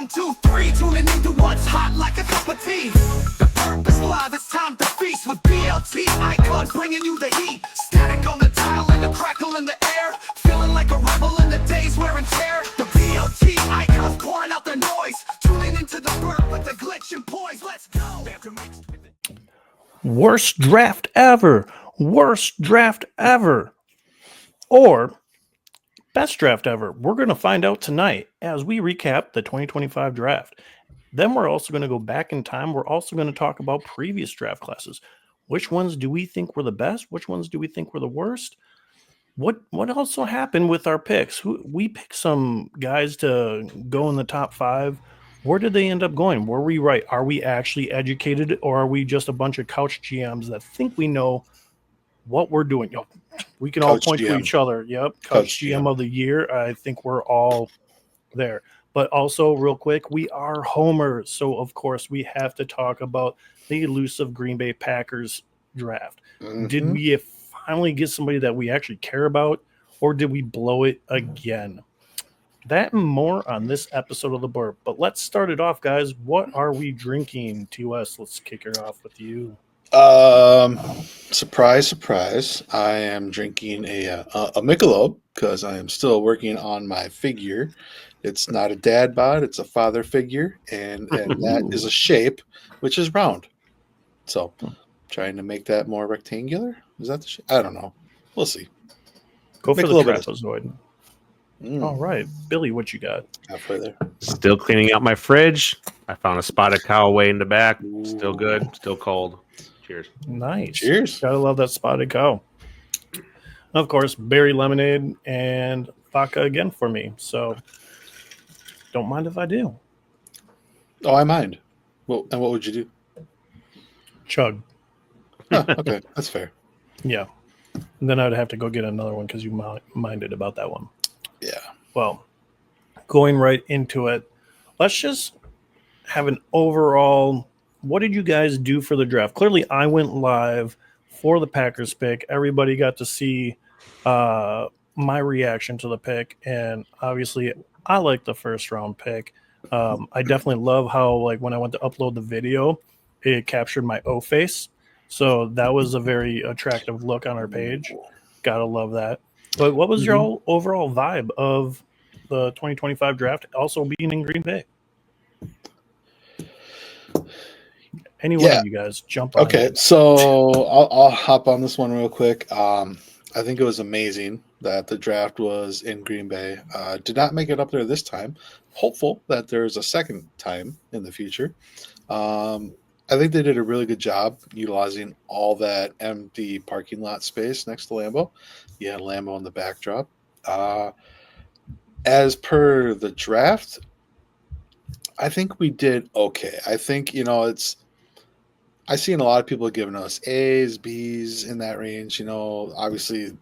1, 2, 3, tuning into what's hot like a cup of tea. The Burp is live, it's time to feast with BLT icon bringing you the heat. Static on the dial and the crackle in the air, feeling like a rebel in the days wear and tear. The BLT icons pouring out the noise, tuning into the Burp with the glitch and poise. Let's go. Worst draft ever. Worst draft ever. Or best draft ever. We're going to find out tonight as we recap the 2025 draft. Then we're also going to go back in time. We're also going to talk about previous draft classes. Which ones do we think were the best? Which ones do we think were the worst? What also happened with our picks? We picked some guys to go in the top 5. Where did they end up going? Were we right? Are we actually educated, or are we just a bunch of couch GMs that think we know what we're doing? We can all point to each other. Yep, couch GM of the year. I think we're all there. But also, real quick, we are homers, so of course we have to talk about the elusive Green Bay Packers draft. Mm-hmm. Did we finally get somebody that we actually care about, or did we blow it again? That and more on this episode of The Burp. But let's start it off, guys. What are we drinking, TOS? Let's kick it off with you. Surprise, surprise. I am drinking a Michelob because I am still working on my figure. It's not a dad bod, it's a father figure, and that is a shape, which is round. So, trying to make that more rectangular. Is that the shape? I don't know. We'll see. Go for the trapezoid. All right. Billy, what you got? Halfway there. Still cleaning out my fridge. I found a spotted cow way in the back. Still good. Still cold. Cheers. Nice. Cheers. Gotta love that spotted cow. Of course, berry lemonade and vodka again for me. So don't mind if I do. Oh, I mind. Well, and what would you do? Chug. Oh, okay, that's fair. Yeah. And then I'd have to go get another one because you minded about that one. Yeah. Well, going right into it, let's just have an overall. What did you guys do for the draft? Clearly, I went live for the Packers pick. Everybody got to see my reaction to the pick, and obviously, I like the first round pick. I definitely love how, like, when I went to upload the video, it captured my O face. So that was a very attractive look on our page. Gotta love that. But what was your overall vibe of the 2025 draft, also being in Green Bay? Any one of you guys jump on. Okay, so I'll hop on this one real quick. I think it was amazing that the draft was in Green Bay. Did not make it up there this time. Hopeful that there's a second time in the future. I think they did a really good job utilizing all that empty parking lot space next to Lambeau. You had Lambeau in the backdrop. As per the draft, I think we did okay. I think, I've seen a lot of people giving us A's, B's in that range. Obviously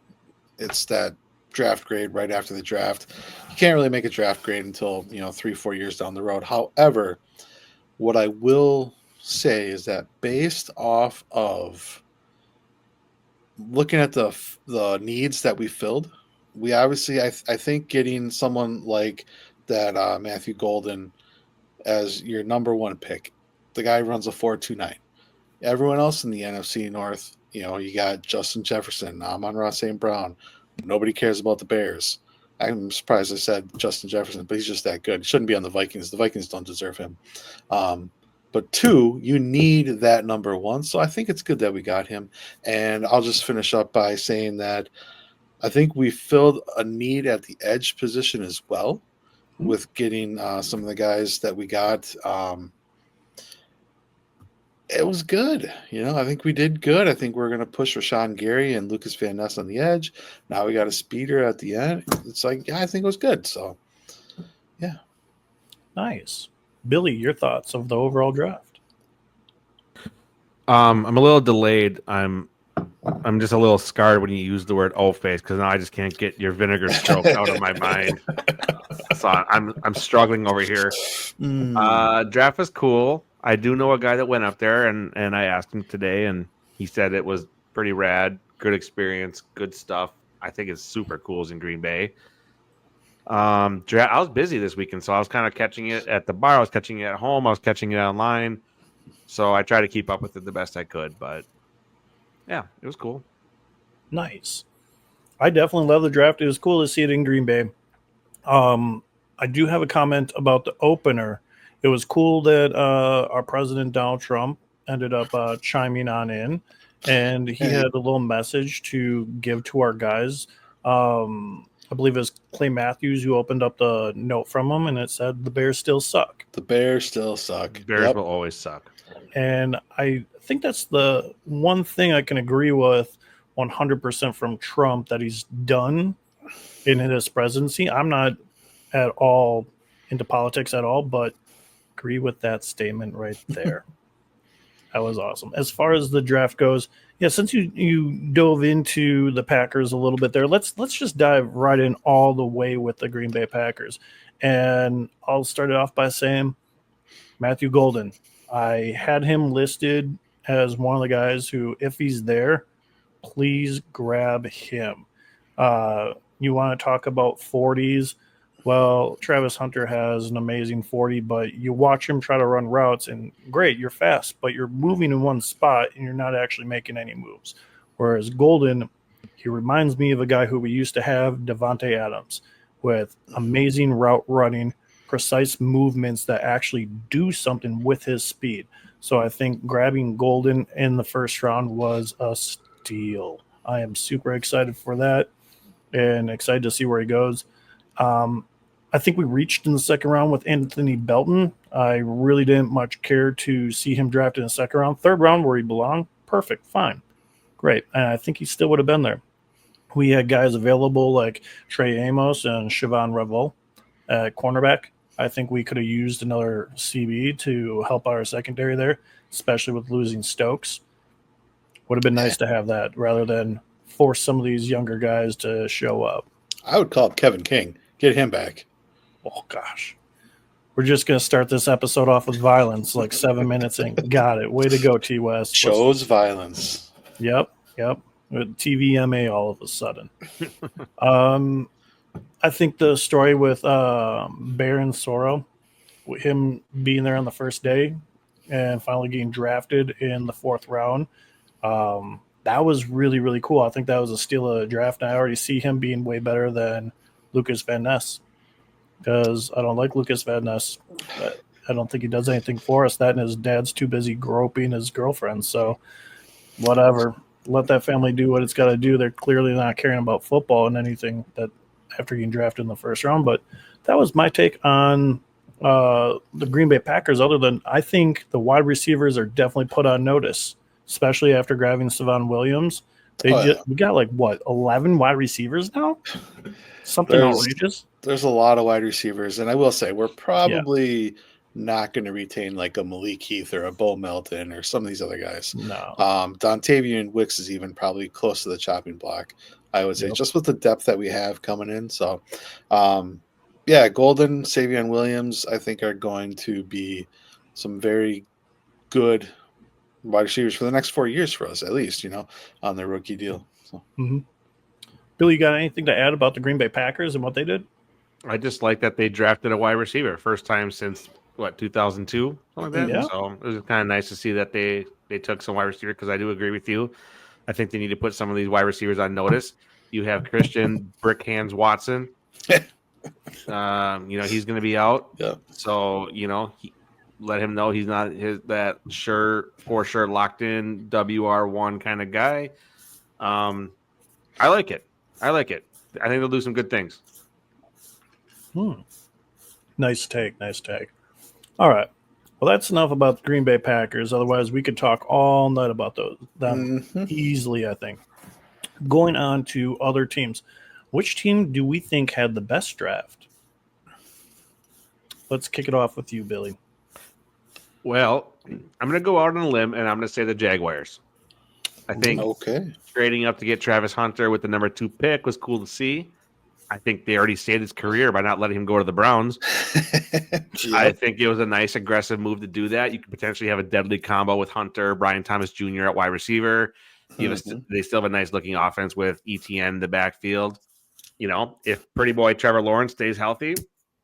it's that draft grade right after the draft. You can't really make a draft grade until, 3-4 years down the road. However, what I will say is that based off of looking at the needs that we filled, we obviously, I think getting someone like that Matthew Golden as your number one pick, the guy runs a 4.29. Everyone else in the NFC North, you got Justin Jefferson, Amon-Ra St. Brown. Nobody cares about the Bears. I'm surprised I said Justin Jefferson, but he's just that good. He shouldn't be on the Vikings. The Vikings don't deserve him. But 2, you need that number 1. So I think it's good that we got him. And I'll just finish up by saying that I think we filled a need at the edge position as well with getting some of the guys that we got. It was good. I think we did good. I think we're going to push Rashawn Gary and Lucas Van Ness on the edge. Now we got a speeder at the end. It's like, I think it was good. So, yeah. Nice. Billy, your thoughts of the overall draft? I'm a little delayed. I'm just a little scarred when you use the word "O face" because now I just can't get your vinegar stroke out of my mind. So I'm struggling over here. Draft was cool. I do know a guy that went up there, and I asked him today, and he said it was pretty rad, good experience, good stuff. I think it's super cool in Green Bay. I was busy this weekend, so I was kind of catching it at the bar. I was catching it at home. I was catching it online. So I tried to keep up with it the best I could. But yeah, it was cool. Nice. I definitely love the draft. It was cool to see it in Green Bay. I do have a comment about the opener. It was cool that our president Donald Trump ended up chiming on in, and he had a little message to give to our guys. I believe it was Clay Matthews who opened up the note from him, and it said, "The Bears still suck." The Bears still suck. Bears will always suck. And I think that's the one thing I can agree with 100% from Trump that he's done in his presidency. I'm not at all into politics at all, but agree with that statement right there. That was awesome. As far as the draft goes, yeah, since you dove into the Packers a little bit there, let's just dive right in all the way with the Green Bay Packers. And I'll start it off by saying Matthew Golden. I had him listed as one of the guys who, if he's there, please grab him. You want to talk about 40s? Well, Travis Hunter has an amazing 40, but you watch him try to run routes, and great, you're fast, but you're moving in one spot and you're not actually making any moves. Whereas Golden, he reminds me of a guy who we used to have, Devontae Adams, with amazing route running, precise movements that actually do something with his speed. So I think grabbing Golden in the first round was a steal. I am super excited for that and excited to see where he goes. I think we reached in the second round with Anthony Belton. I really didn't much care to see him drafted in the second round. Third round where he belonged, perfect, fine, great. And I think he still would have been there. We had guys available like Trey Amos and Siobhan Revel at cornerback. I think we could have used another CB to help our secondary there, especially with losing Stokes. Would have been nice to have that rather than force some of these younger guys to show up. I would call up Kevin King. Get him back. Oh, gosh. We're just going to start this episode off with violence, like 7 minutes in. Got it. Way to go, T. West. Chose violence. Yep. With TVMA all of a sudden. I think the story with Baron Soro, him being there on the first day and finally getting drafted in the fourth round, that was really, really cool. I think that was a steal of the draft. And I already see him being way better than Lucas Van Ness because I don't like Lucas Van Ness. I don't think he does anything for us. That and his dad's too busy groping his girlfriend. So whatever. Let that family do what it's got to do. They're clearly not caring about football and anything that after getting drafted in the first round. But that was my take on the Green Bay Packers, other than I think the wide receivers are definitely put on notice, especially after grabbing Stevan Williams. We got 11 wide receivers now? Something outrageous. There's a lot of wide receivers, and I will say we're probably not going to retain like a Malik Heath or a Bo Melton or some of these other guys. No. Dontavian Wicks is even probably close to the chopping block, I would say, just with the depth that we have coming in. So, Golden, Savion Williams, I think are going to be some very good wide receivers for the next 4 years for us, at least, on their rookie deal. So. Mm-hmm. Billy, you got anything to add about the Green Bay Packers and what they did? I just like that they drafted a wide receiver, first time since 2002, something like that. Yeah. So it was kind of nice to see that they took some wide receiver, because I do agree with you. I think they need to put some of these wide receivers on notice. You have Christian Brick Hands Watson. He's going to be out. Yeah. So let him know he's not that for sure locked in WR1 kind of guy. I like it. I think they'll do some good things. Nice take. All right. Well, that's enough about the Green Bay Packers. Otherwise, we could talk all night about them easily, I think. Going on to other teams. Which team do we think had the best draft? Let's kick it off with you, Billy. Well, I'm going to go out on a limb, and I'm going to say the Jaguars. I think trading up to get Travis Hunter with the number 2 pick was cool to see. I think they already saved his career by not letting him go to the Browns. I think it was a nice, aggressive move to do that. You could potentially have a deadly combo with Hunter, Brian Thomas Jr. at wide receiver. They still have a nice-looking offense with ETN in the backfield. if pretty boy Trevor Lawrence stays healthy,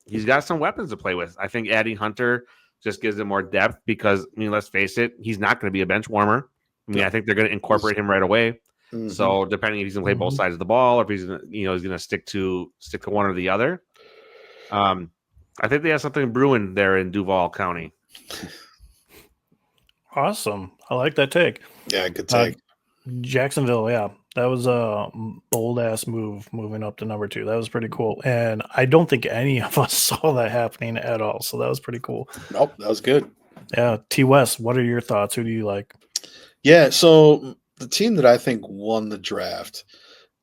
he's got some weapons to play with. I think adding Hunter just gives him more depth because, let's face it, he's not going to be a bench warmer. I think they're going to incorporate him right away. Mhm. So depending if he's going to play both sides of the ball or if he's going to, he's going to stick to one or the other. I think they have something brewing there in Duval County. Awesome. I like that take. Yeah, good take. Jacksonville, yeah. That was a bold-ass move moving up to number 2. That was pretty cool. And I don't think any of us saw that happening at all. So that was pretty cool. Nope, that was good. Yeah. T. West, what are your thoughts? Who do you like? Yeah, so the team that I think won the draft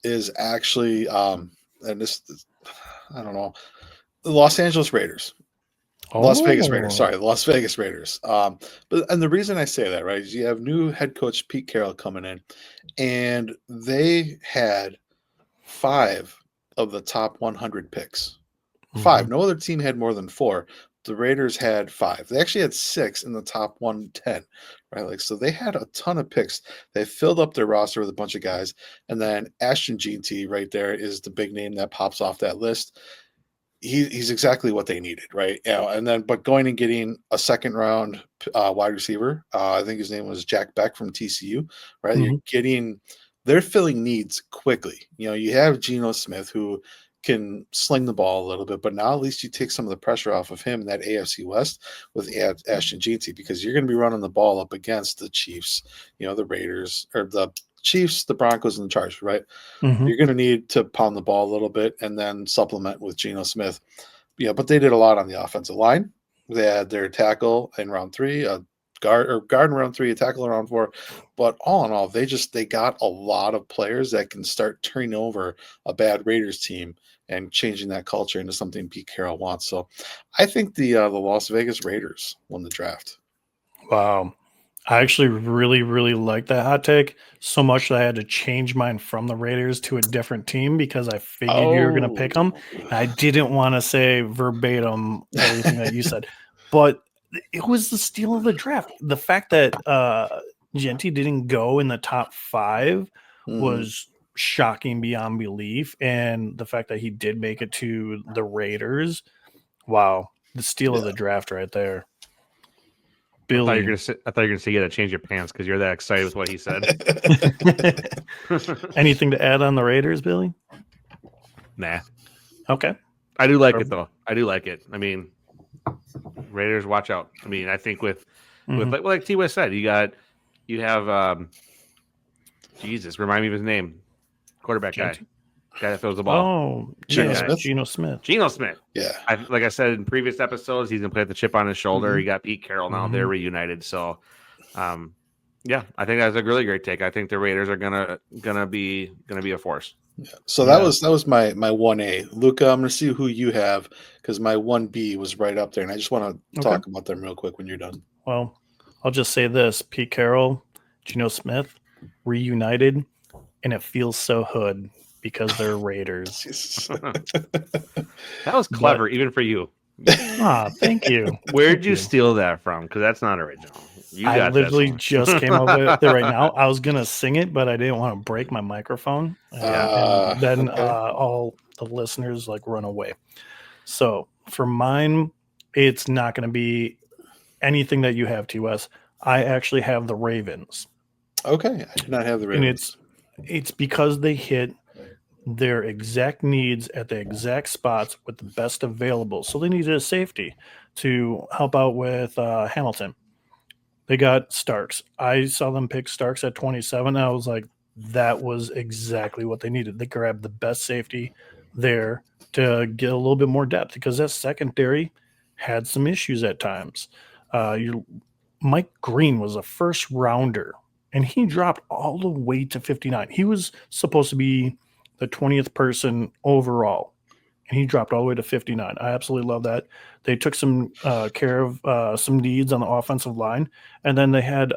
is actually, and this, I don't know, the Los Angeles Raiders. Las Vegas Raiders. Sorry, the Las Vegas Raiders. And the reason I say that, right, is you have new head coach Pete Carroll coming in, and they had 5 of the top 100 picks. 5. No other team had more than 4. The Raiders had 5. They actually had 6 in the top 110, right? So they had a ton of picks. They filled up their roster with a bunch of guys, and then Ashton Jeanty right there is the big name that pops off that list. He's exactly what they needed, right? And then, but going and getting a second round wide receiver, I think his name was Jack Beck from TCU, right? They're filling needs quickly. You have Geno Smith who can sling the ball a little bit, but now at least you take some of the pressure off of him in that AFC West with Ashton Jeanty, because you're going to be running the ball up against the Chiefs, the Raiders, or the Chiefs, the Broncos, and the Chargers, right? You're going to need to pound the ball a little bit and then supplement with Geno Smith. But they did a lot on the offensive line. They had their tackle in round 3, a guard in round 3, a tackle in round 4. But all in all, they got a lot of players that can start turning over a bad Raiders team and changing that culture into something Pete Carroll wants. So I think the Las Vegas Raiders won the draft. Wow. I actually really, really like that hot take so much that I had to change mine from the Raiders to a different team because I figured you were going to pick them. I didn't want to say verbatim everything that you said, but it was the steal of the draft. The fact that Jeanty didn't go in the top 5 was shocking beyond belief. And the fact that he did make it to the Raiders, wow, the steal of the draft right there. Billy. I thought you were going to say you got to change your pants because you're that excited with what he said. Anything to add on the Raiders, Billy? Nah. Okay. I do like it, though. I do like it. Raiders, watch out. I think with like T. West said, you have Jesus, remind me of his name. Quarterback guy that throws the ball. Oh, Geno Smith. Geno Smith. Yeah. Like I said in previous episodes, he's gonna play with the chip on his shoulder. He got Pete Carroll now. They're reunited. So, I think that's a really great take. I think the Raiders are gonna be a force. Yeah. So that was my 1A. Luca, I'm gonna see who you have because my 1B was right up there, and I just want to talk about them real quick when you're done. Well, I'll just say this: Pete Carroll, Geno Smith, reunited, and it feels so hood. Because they're Raiders. That was clever, even for you. Thank you. Where'd you steal that from? Because that's not original. I literally just came up with it right now. I was gonna sing it, but I didn't want to break my microphone. And then all the listeners run away. So for mine, it's not going to be anything that you have, TOS. I actually have the Ravens. Okay, I did not have the Ravens. And it's because they hit their exact needs at the exact spots with the best available. So they needed a safety to help out with Hamilton. They got Starks. I saw them pick Starks at 27. And I was like, that was exactly what they needed. They grabbed the best safety there to get a little bit more depth because that secondary had some issues at times. Mike Green was a first rounder, and he dropped all the way to 59. He was supposed to be the 20th person overall, and he dropped all the way to 59. I absolutely love that. They took some care of some needs on the offensive line, and then they had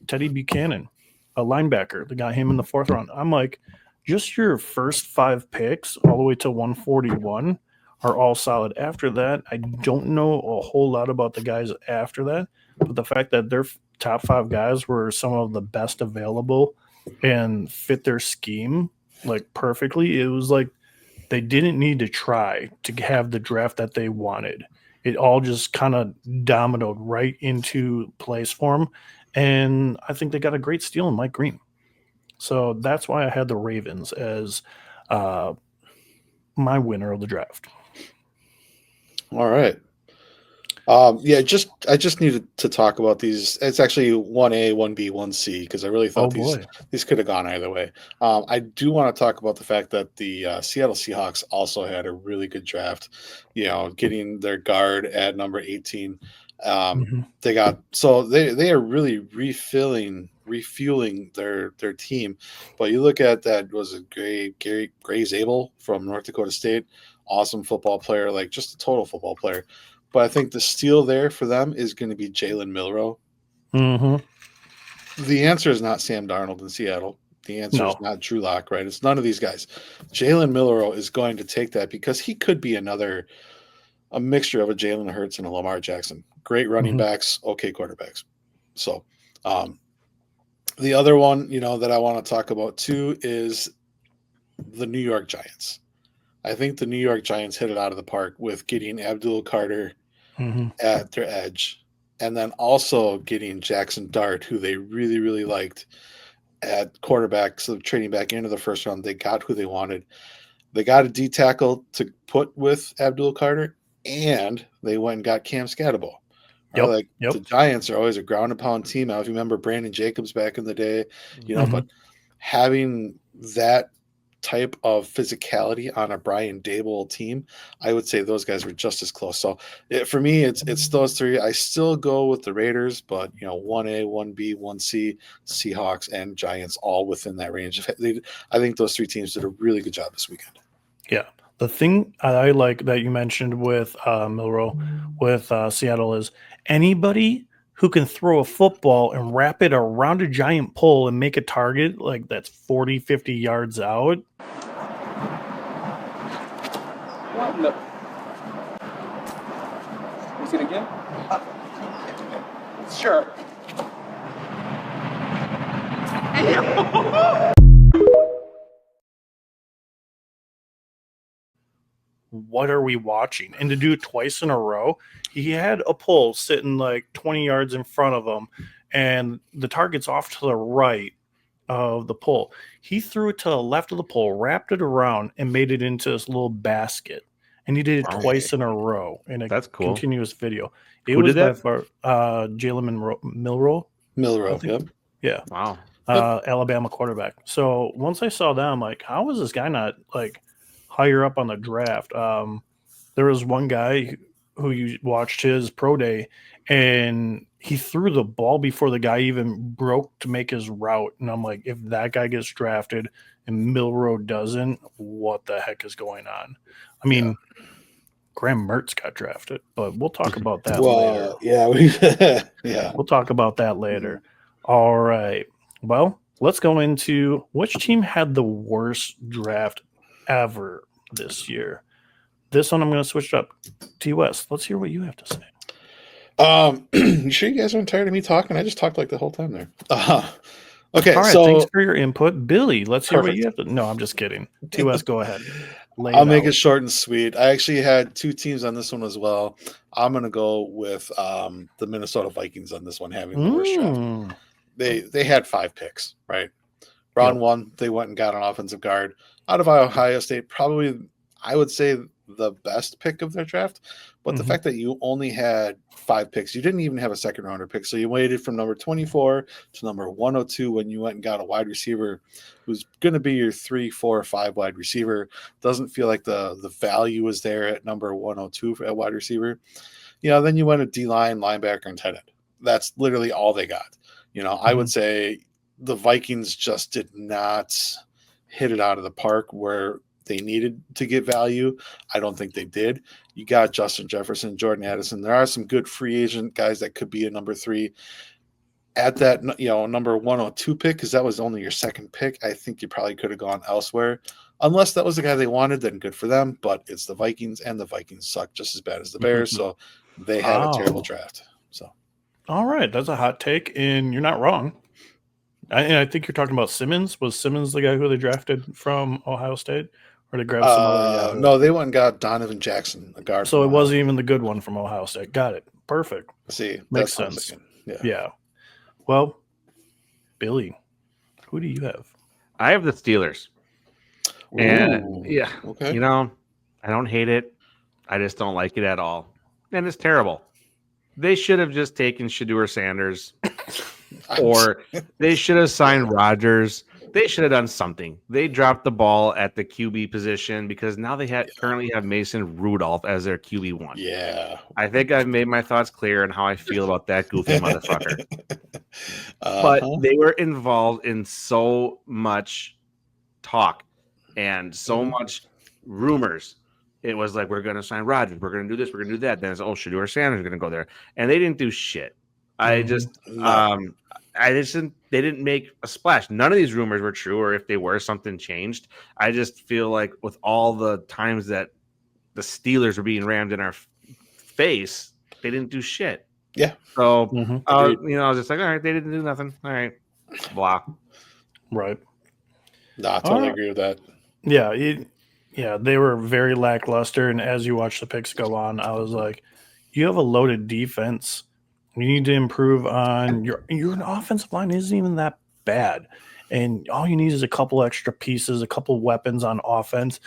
Teddy Buchanan, a linebacker. They got him in the 4th round. I'm like, just your first 5 picks all the way to 141 are all solid. After that, I don't know a whole lot about the guys after that, but the fact that their top 5 guys were some of the best available and fit their scheme perfectly, it was like They didn't need to try to have the draft that they wanted. It all just kind of dominoed right into place for them. And I think they got a great steal in Mike Green. So that's why I had the Ravens as my winner of the draft. All right. I just needed to talk about these. It's actually 1A, 1B, 1C because I really thought these could have gone either way. I do want to talk about the fact that the Seattle Seahawks also had a really good draft. Getting their guard at number 18. They are really refueling their team. But you look at that, was a Gray Zabel from North Dakota State, awesome football player, like just a total football player. But I think the steal there for them is going to be Jalen Milroe. The answer is not Sam Darnold in Seattle. The answer is not Drew Lock, right? It's none of these guys. Jalen Milroe is going to take that because he could be a mixture of a Jalen Hurts and a Lamar Jackson. Great running backs, okay quarterbacks. So the other one, that I want to talk about too is the New York Giants. I think the New York Giants hit it out of the park with getting Abdul Carter at their edge, and then also getting Jackson Dart, who they really, really liked at quarterback. So trading back into the first round, they got who they wanted. They got a D tackle to put with Abdul Carter, and they went and got Cam Scatterbo. The Giants are always a ground and pound team. Now, if you remember Brandon Jacobs back in the day, but having that type of physicality on a Brian Dable team, I would say those guys were just as close. So for me, it's those three. I still go with the Raiders, but 1A, 1B, 1C, Seahawks, and Giants all within that range. I think those three teams did a really good job this weekend. Yeah. The thing I like that you mentioned with Milroe, with Seattle, is anybody who can throw a football and wrap it around a giant pole and make a target like that's 40, 50 yards out. What? No. You see it again? Sure. What are we watching? And to do it twice in a row, he had a pole sitting like 20 yards in front of him, and the target's off to the right of the pole. He threw it to the left of the pole, wrapped it around, and made it into this little basket. And he did it twice in a row in a continuous video. Who did that? By far Jalen Milroe. Yep. Yeah. Wow. Alabama quarterback. So once I saw that, I'm like, how is this guy not like higher up on the draft? There was one guy who you watched his pro day, and he threw the ball before the guy even broke to make his route. And I'm like, if that guy gets drafted and Milroe doesn't, what the heck is going on? I mean, Graham Mertz got drafted, but we'll talk about that later. Yeah, we'll talk about that later. All right. Well, let's go into which team had the worst draft ever this year. This one I'm going to switch it up. T-West, let's hear what you have to say. You sure you guys aren't tired of me talking? I just talked like the whole time there. Okay, all right, so thanks for your input. Billy, let's hear what you have to... No, I'm just kidding. T-West, go ahead. I'll make it short and sweet. I actually had two teams on this one as well. I'm going to go with the Minnesota Vikings on this one, having the worst draft. They had 5 picks, right? Round 1, they went and got an offensive guard out of Ohio State. Probably, I would say, the best pick of their draft. But the fact that you only had 5 picks, you didn't even have a second rounder pick. So you waited from number 24 to number 102 when you went and got a wide receiver who's going to be your 3, 4, 5 wide receiver. Doesn't feel like the value is there at number 102 at wide receiver. Then you went a D-line, linebacker, and tight end. That's literally all they got. I would say the Vikings just did not hit it out of the park where they needed to get value. I don't think they did. You got Justin Jefferson, Jordan Addison. There are some good free agent guys that could be a number 3 at that, number 102 pick, because that was only your second pick. I think you probably could have gone elsewhere. Unless that was the guy they wanted, then good for them. But it's the Vikings, and the Vikings suck just as bad as the Bears. So they had a terrible draft. So, all right. That's a hot take, and you're not wrong. I think you're talking about Simmons. Was Simmons the guy who they drafted from Ohio State? Or they grabbed some other Yahoo? No, they went and got Donovan Jackson, a guard. So it from wasn't even the good one from Ohio State. Got it. Perfect. See, Makes that's what I'm sense. thinking. Yeah. Yeah. Well, Billy, who do you have? I have the Steelers. And Ooh, okay. you know, I don't hate it. I just don't like it at all. And it's terrible. They should have just taken Shadeur Sanders, or they should have signed Rodgers. They should have done something. They dropped the ball at the QB position because now they currently have Mason Rudolph as their QB1. Yeah. I think I've made my thoughts clear on how I feel about that goofy motherfucker. Uh-huh. But they were involved in so much talk and so much rumors. It was like, we're going to sign Rodgers. We're going to do this. We're going to do that. Then it's, Shadeur Sanders is going to go there. And they didn't do shit. I just, No. they didn't make a splash. None of these rumors were true, or if they were, something changed. I just feel like with all the times that the Steelers were being rammed in our face, they didn't do shit. Yeah. So, I was just like, all right, they didn't do nothing. All right. Blah. Right. No, I totally agree with that. Yeah, they were very lackluster. And as you watch the picks go on, I was like, you have a loaded defense. You need to improve on your offensive line isn't even that bad. And all you need is a couple extra pieces, a couple weapons on offense.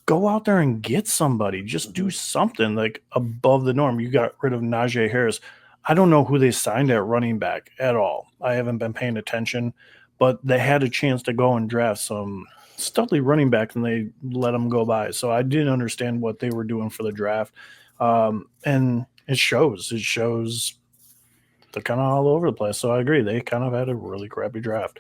Go out there and get somebody. Just do something like above the norm. You got rid of Najee Harris. I don't know who they signed at running back at all. I haven't been paying attention, but they had a chance to go and draft some studly running back and they let them go by. So I didn't understand what they were doing for the draft. And it shows. It shows they're kind of all over the place. So I agree. They kind of had a really crappy draft.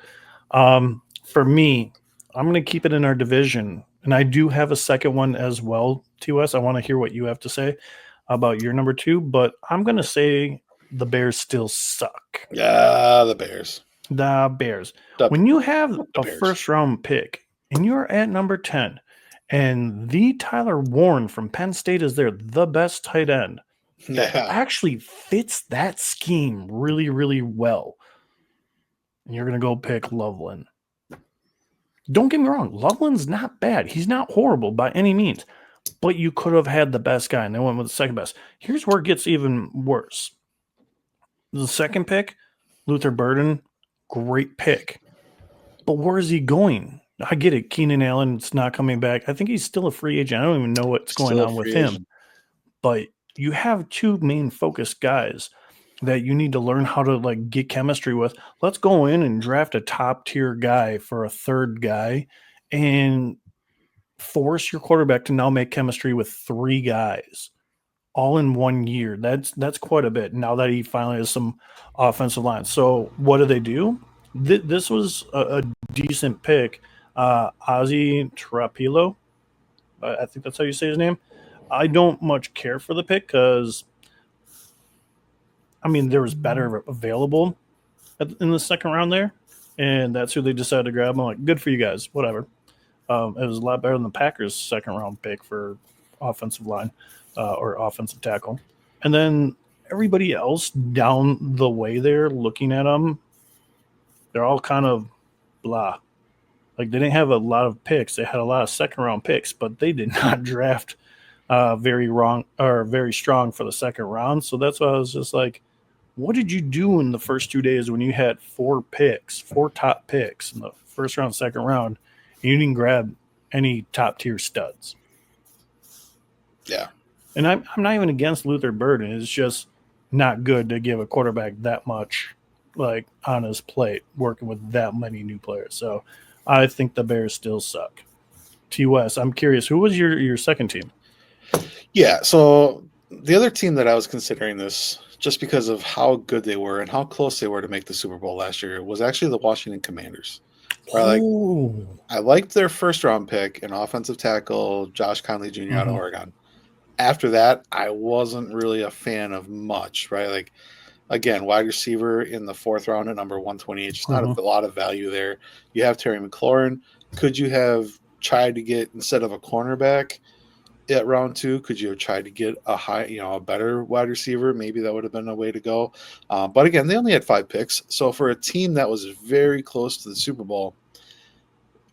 For me, I'm going to keep it in our division. And I do have a second one as well, TOS. I want to hear what you have to say about your number 2, but I'm going to say the Bears still suck. Yeah, the Bears. The Bears. When you have a Bears. first-round pick and you're at number 10 and the Tyler Warren from Penn State is there, the best tight end, that actually fits that scheme really, really well. And you're going to go pick Loveland. Don't get me wrong. Loveland's not bad. He's not horrible by any means. But you could have had the best guy, and they went with the second best. Here's where it gets even worse. The second pick, Luther Burden, great pick. But where is he going? I get it. Keenan Allen's not coming back. I think he's still a free agent. I don't even know what's going on with him. But you have 2 main focused guys that you need to learn how to like get chemistry with. Let's go in and draft a top tier guy for a third guy and force your quarterback to now make chemistry with 3 guys all in 1 year. That's quite a bit now that he finally has some offensive line. So what do they do? This was a decent pick. Ozzy Trapilo. I think that's how you say his name. I don't much care for the pick because there was better available in the second round there, and that's who they decided to grab. I'm like, good for you guys, whatever. It was a lot better than the Packers' second round pick for offensive line or offensive tackle. And then everybody else down the way there looking at them, they're all kind of blah. Like they didn't have a lot of picks. They had a lot of second round picks, but they did not draft very strong for the second round. So that's why I was just like, what did you do in the first 2 days when you had 4 top picks in the first round, second round, and you didn't grab any top tier studs? Yeah. And I'm not even against Luther Burden. It's just not good to give a quarterback that much like on his plate working with that many new players. So I think the Bears still suck. T-West, I'm curious, who was your second team? Yeah, so the other team that I was considering this, just because of how good they were and how close they were to make the Super Bowl last year, was actually the Washington Commanders. I liked their first round pick, an offensive tackle, Josh Conley Jr. out of Oregon. After that, I wasn't really a fan of much, right? Like, again, wide receiver in the 4th round at number 128, just not a lot of value there. You have Terry McLaurin. Could you have tried to get, instead of a cornerback at round 2, could you have tried to get a better wide receiver? Maybe that would have been a way to go. But again, they only had 5 picks. So for a team that was very close to the Super Bowl,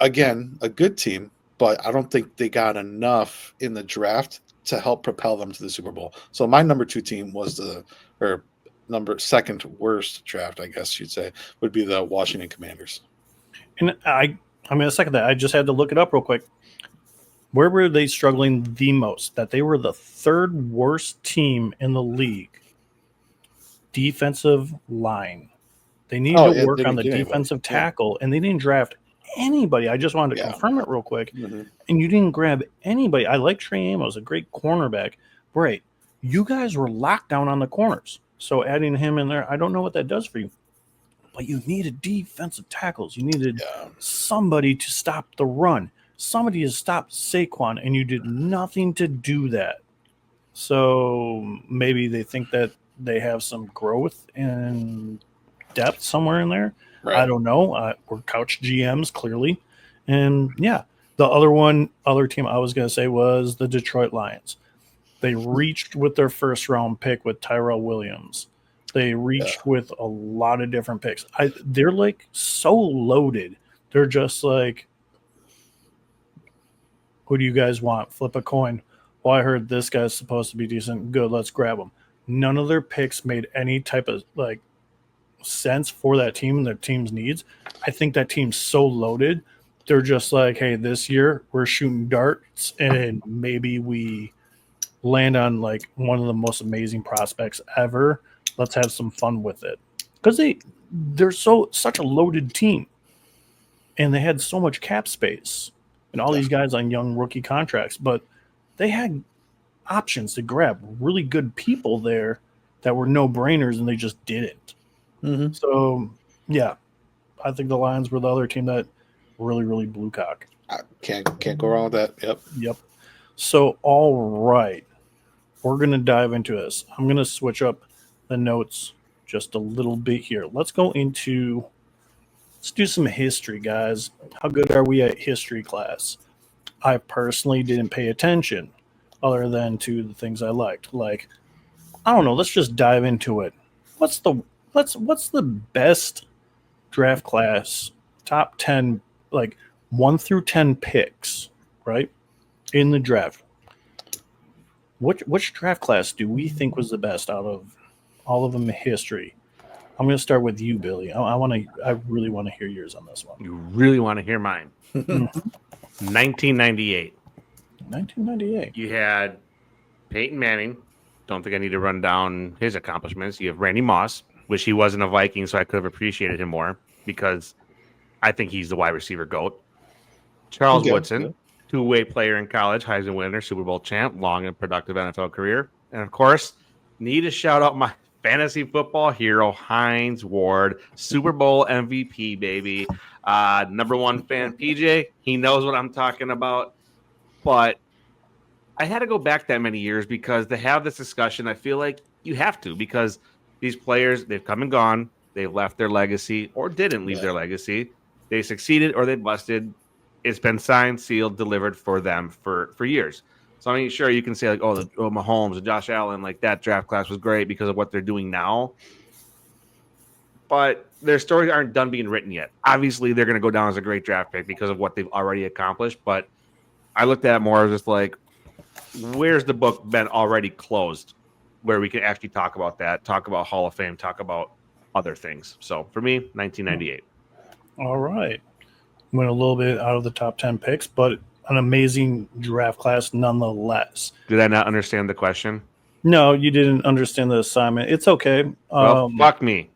again, a good team, but I don't think they got enough in the draft to help propel them to the Super Bowl. So my number 2 team was or number second worst draft, I guess you'd say, would be the Washington Commanders. And I'm going to second that. I just had to look it up real quick. Where were they struggling the most? That they were the third worst team in the league. Defensive line. They needed to They work on didn't the get anybody. defensive tackle, and they didn't draft anybody. I just wanted to confirm it real quick. Mm-hmm. And you didn't grab anybody. I like Trey Amos, a great cornerback. Right. You guys were locked down on the corners. So adding him in there, I don't know what that does for you. But you needed defensive tackles. You needed somebody to stop the run. Somebody to stop Saquon, and you did nothing to do that. So maybe they think that they have some growth and depth somewhere in there. Right. I don't know. We're couch GMs, clearly. And, yeah, the other team I was going to say was the Detroit Lions. They reached with their first-round pick with Tyrell Williams. They reached with a lot of different picks. They're, like, so loaded. They're just like, who do you guys want? Flip a coin. Well, I heard this guy's supposed to be decent. Good, let's grab him. None of their picks made any type of, like, sense for that team and their team's needs. I think that team's so loaded. They're just like, hey, this year we're shooting darts and maybe we land on, like, one of the most amazing prospects ever. Let's have some fun with it. Because they're such a loaded team. And they had so much cap space. And all these guys on young rookie contracts. But they had options to grab really good people there that were no-brainers, and they just didn't. Mm-hmm. So, yeah, I think the Lions were the other team that really, really blew cock. I can't go wrong with that. Yep. So, all right, we're going to dive into this. I'm going to switch up the notes just a little bit here. Let's do some history, guys. How good are we at history class? I personally didn't pay attention other than to the things I liked. Like, I don't know, let's just dive into it. What's the best draft class, top 10, like 1 through 10 picks, right, in the draft? Which draft class do we think was the best out of all of them in history? I'm going to start with you, Billy. I really want to hear yours on this one. You really want to hear mine? 1998. 1998. You had Peyton Manning. Don't think I need to run down his accomplishments. You have Randy Moss. Wish he wasn't a Viking, so I could have appreciated him more because I think he's the wide receiver GOAT. Charles Woodson, two-way player in college, Heisman winner, Super Bowl champ, long and productive NFL career. And, of course, need to shout out my fantasy football hero, Hines Ward, Super Bowl MVP, baby. Number one fan, PJ. He knows what I'm talking about. But I had to go back that many years because to have this discussion, I feel like you have to, because these players, they've come and gone. They've left their legacy or didn't leave their legacy. They succeeded or they busted. It's been signed, sealed, delivered for them for years. So, I mean, sure, you can say, like, Mahomes and Josh Allen, like, that draft class was great because of what they're doing now. But their stories aren't done being written yet. Obviously, they're going to go down as a great draft pick because of what they've already accomplished. But I looked at it more as just like, where's the book been already closed where we can actually talk about that, talk about Hall of Fame, talk about other things. So, for me, 1998. All right. Went a little bit out of the top 10 picks, but an amazing draft class nonetheless. Did I not understand the question? No, you didn't understand the assignment. It's okay. Well, fuck me.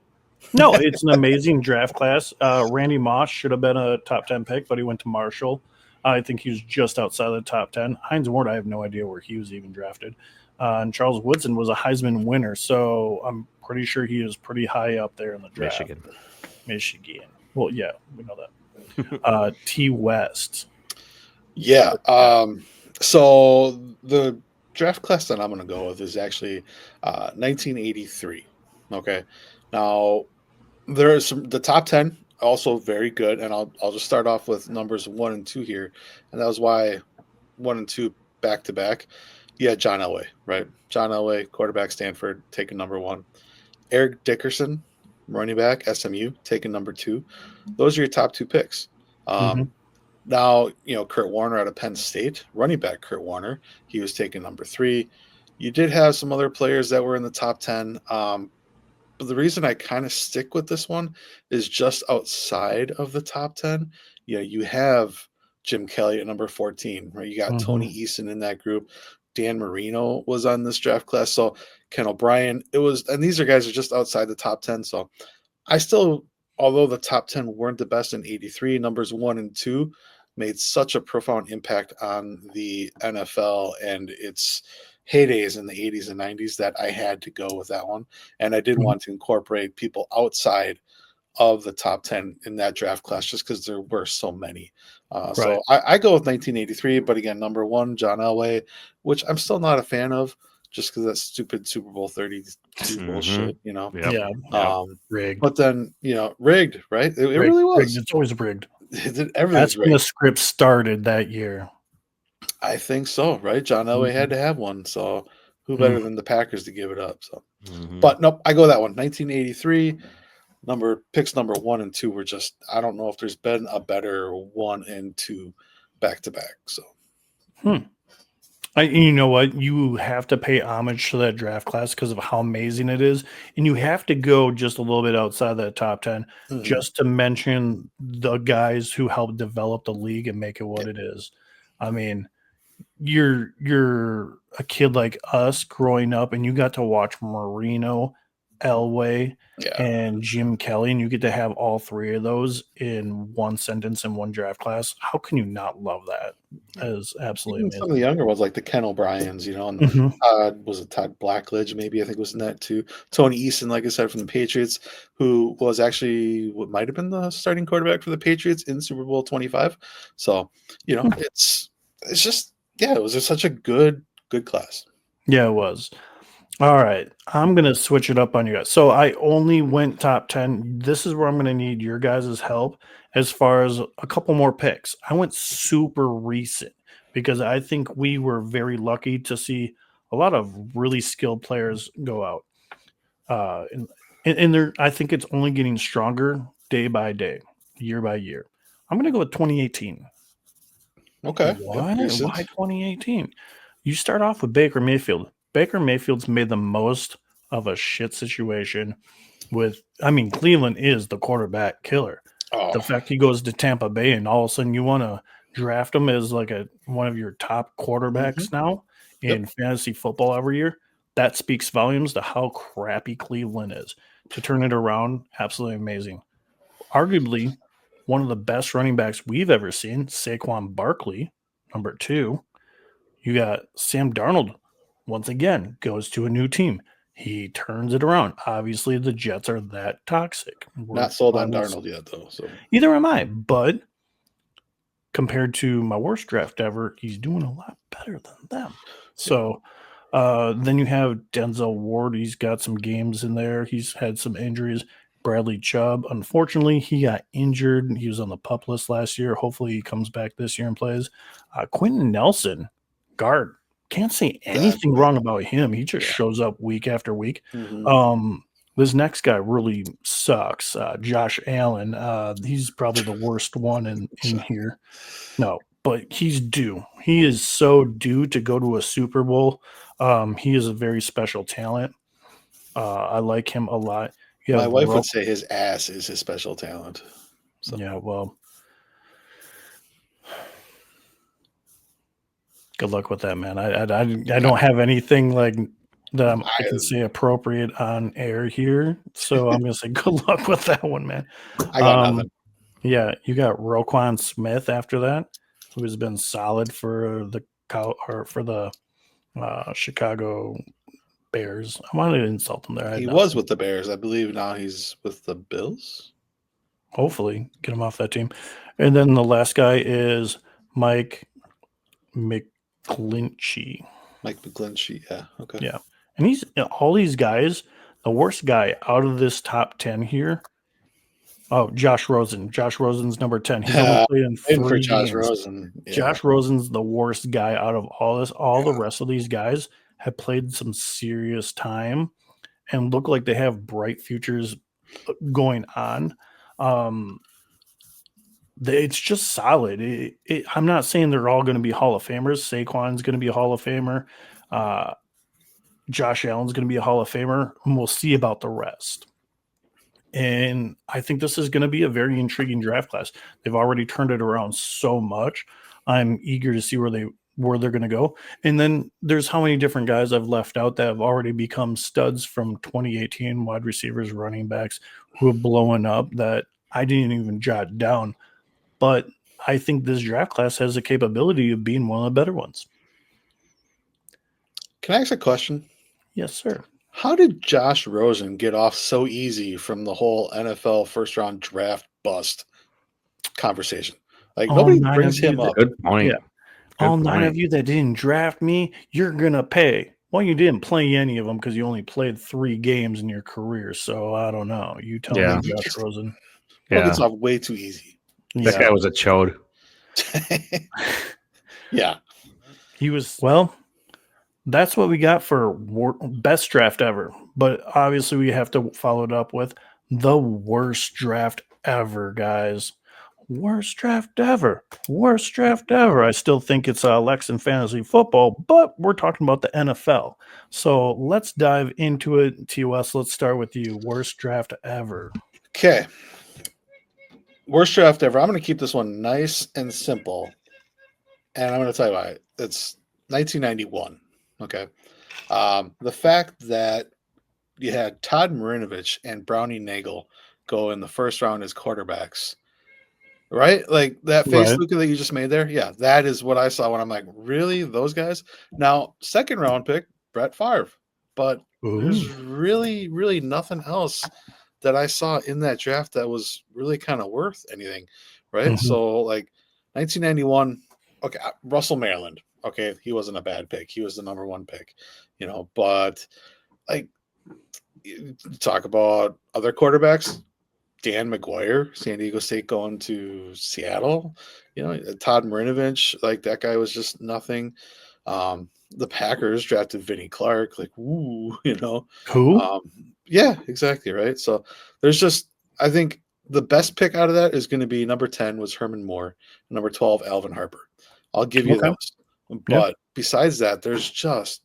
No, it's an amazing draft class. Randy Moss should have been a top 10 pick, but he went to Marshall. I think he was just outside of the top 10. Hines Ward, I have no idea where he was even drafted. And Charles Woodson was a Heisman winner, so I'm pretty sure he is pretty high up there in the draft. Michigan. Well, yeah, we know that. T. West. Yeah. So the draft class that I'm going to go with is actually 1983. Okay. Now, there are the top 10 also very good, and I'll just start off with numbers 1 and 2 here, and that was why 1 and 2 back to back. Yeah, John Elway, right? John Elway, quarterback, Stanford, taking number 1. Eric Dickerson, running back, SMU, taking number 2. Those are your top 2 picks. Now, Kurt Warner out of Penn State, running back Kurt Warner, he was taken number 3. You did have some other players that were in the top 10. But the reason I kind of stick with this one is just outside of the top 10. You have Jim Kelly at number 14, right? You got Tony Eason in that group. Dan Marino was on this draft class. So Ken O'Brien, and these are guys are just outside the top 10. So I still, although the top 10 weren't the best in 83, numbers 1 and 2 made such a profound impact on the NFL and its heydays in the 80s and 90s that I had to go with that one. And I did want to incorporate people outside of the top 10 in that draft class just because there were so many. So I go with 1983, but again, number 1, John Elway, which I'm still not a fan of just because that stupid Super Bowl 32 bullshit, Yep. Rigged. But then, rigged, right? It Rigged, really rigged. was. It's always rigged. Everything's That's when the rigged. script started that year. I think so, right? John Elway had to have one. So who better than the Packers to give it up? So, but nope, I go that one. 1983. Picks number 1 and 2 were just, I don't know if there's been a better 1 and 2 back to back. So, you know what? You have to pay homage to that draft class because of how amazing it is. And you have to go just a little bit outside that top 10 just to mention the guys who helped develop the league and make it what it is. I mean, you're a kid like us growing up and you got to watch Marino, Elway, and Jim Kelly, and you get to have all 3 of those in one sentence in one draft class. How can you not love that? That is absolutely even amazing. some of the younger ones like the Ken O'Briens, and was it Todd Blackledge? Maybe I think was in that too. Tony Eason, like I said, from the Patriots, who was actually what might have been the starting quarterback for the Patriots in Super Bowl 25. So, it's just it was just such a good class. Yeah, it was. All right. I'm going to switch it up on you guys. So I only went top 10. This is where I'm going to need your guys' help as far as a couple more picks. I went super recent because I think we were very lucky to see a lot of really skilled players go out. And I think it's only getting stronger day by day, year by year. I'm going to go with 2018. Okay. Why 2018? You start off with Baker Mayfield. Baker Mayfield's made the most of a shit situation Cleveland is the quarterback killer. Oh. The fact he goes to Tampa Bay and all of a sudden you want to draft him as like one of your top quarterbacks now in fantasy football every year, that speaks volumes to how crappy Cleveland is. To turn it around, absolutely amazing. Arguably, one of the best running backs we've ever seen, Saquon Barkley, number 2. You got Sam Darnold, once again, goes to a new team. He turns it around. Obviously, the Jets are that toxic. Not sold on Darnold yet, though. So either am I, but compared to my worst draft ever, he's doing a lot better than them. So then you have Denzel Ward. He's got some games in there. He's had some injuries. Bradley Chubb, unfortunately, he got injured. He was on the PUP list last year. Hopefully, he comes back this year and plays. Quentin Nelson, guard. Can't say anything wrong about him. He just shows up week after week. This next guy really sucks. Josh Allen. He's probably the worst one in here. No, but he's due. He is so due to go to a Super Bowl. He is a very special talent. I like him a lot. My wife would say his ass is his special talent. So. Yeah, well, good luck with that, man. I don't have anything like that I can say appropriate on air here, so I'm gonna say good luck with that one, man. I got nothing. Yeah, you got Roquan Smith after that, who has been solid for the Chicago Bears. I wanted to insult him there. He was with the Bears, I believe. Now he's with the Bills. Hopefully, get him off that team. And then the last guy is Mike McGlinchey. Yeah. Okay. Yeah. And he's all these guys, the worst guy out of this top 10 here. Oh, Josh Rosen. Josh Rosen's number 10. He's only played in 3 games. Rosen. Yeah. Josh Rosen's the worst guy out of all this. All the rest of these guys have played some serious time and look like they have bright futures going on. It's just solid. I'm not saying they're all going to be Hall of Famers. Saquon's going to be a Hall of Famer. Josh Allen's going to be a Hall of Famer. And we'll see about the rest. And I think this is going to be a very intriguing draft class. They've already turned it around so much. I'm eager to see where they're going to go. And then there's how many different guys I've left out that have already become studs from 2018 wide receivers, running backs who have blown up that I didn't even jot down. But I think this draft class has the capability of being one of the better ones. Can I ask a question? Yes, sir. How did Josh Rosen get off so easy from the whole NFL first round draft bust conversation? Like, All nobody nine brings of you him that- up. Good point. Yeah. Good All nine point. of you that didn't draft me, you're going to pay. Well, you didn't play any of them because you only played 3 games in your career. So I don't know. You tell Yeah. me, Josh Rosen. Well, Yeah. gets off way too easy. That guy was a chode. Yeah. He was, well, that's what we got for best draft ever. But obviously, we have to follow it up with the worst draft ever, guys. Worst draft ever. Worst draft ever. I still think it's Lex in fantasy football, but we're talking about the NFL. So let's dive into it. TOS, let's start with you. Worst draft ever. Okay. Worst draft ever. I'm going to keep this one nice and simple. And I'm going to tell you why. It's 1991. Okay. The fact that you had Todd Marinovich and Brownie Nagel go in the first round as quarterbacks, right? Like that face, Right. Luca, that you just made there. Yeah, that is what I saw when I'm like, really? Those guys? Now, second round pick, Brett Favre. But there's really, really nothing else that I saw in that draft that was really kind of worth anything, right? Mhm. So, like 1991, okay, Russell Maryland. Okay, he wasn't a bad pick. He was the number 1 pick, but like, you talk about other quarterbacks, Dan McGuire, San Diego State going to Seattle, Todd Marinovich, like that guy was just nothing. The Packers drafted Vinnie Clark, like, ooh, Who? yeah, exactly, right? So there's just, I think the best pick out of that is going to be number 10 was Herman Moore, number 12 Alvin Harper. I'll give you Okay. those. But besides that, there's just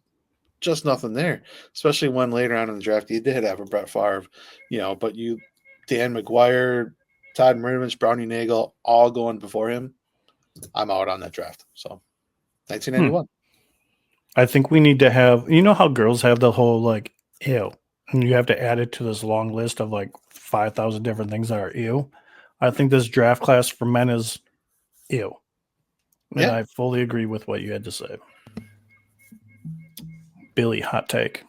nothing there, especially when later on in the draft you did have a Brett Favre, but Dan McGuire, Todd Marinovich, Brownie Nagel, all going before him. I'm out on that draft. So 1991. I think we need to have, how girls have the whole like, ew, and you have to add it to this long list of like 5,000 different things that are ew. I think this draft class for men is ew. And Yeah. I fully agree with what you had to say. Billy, hot take.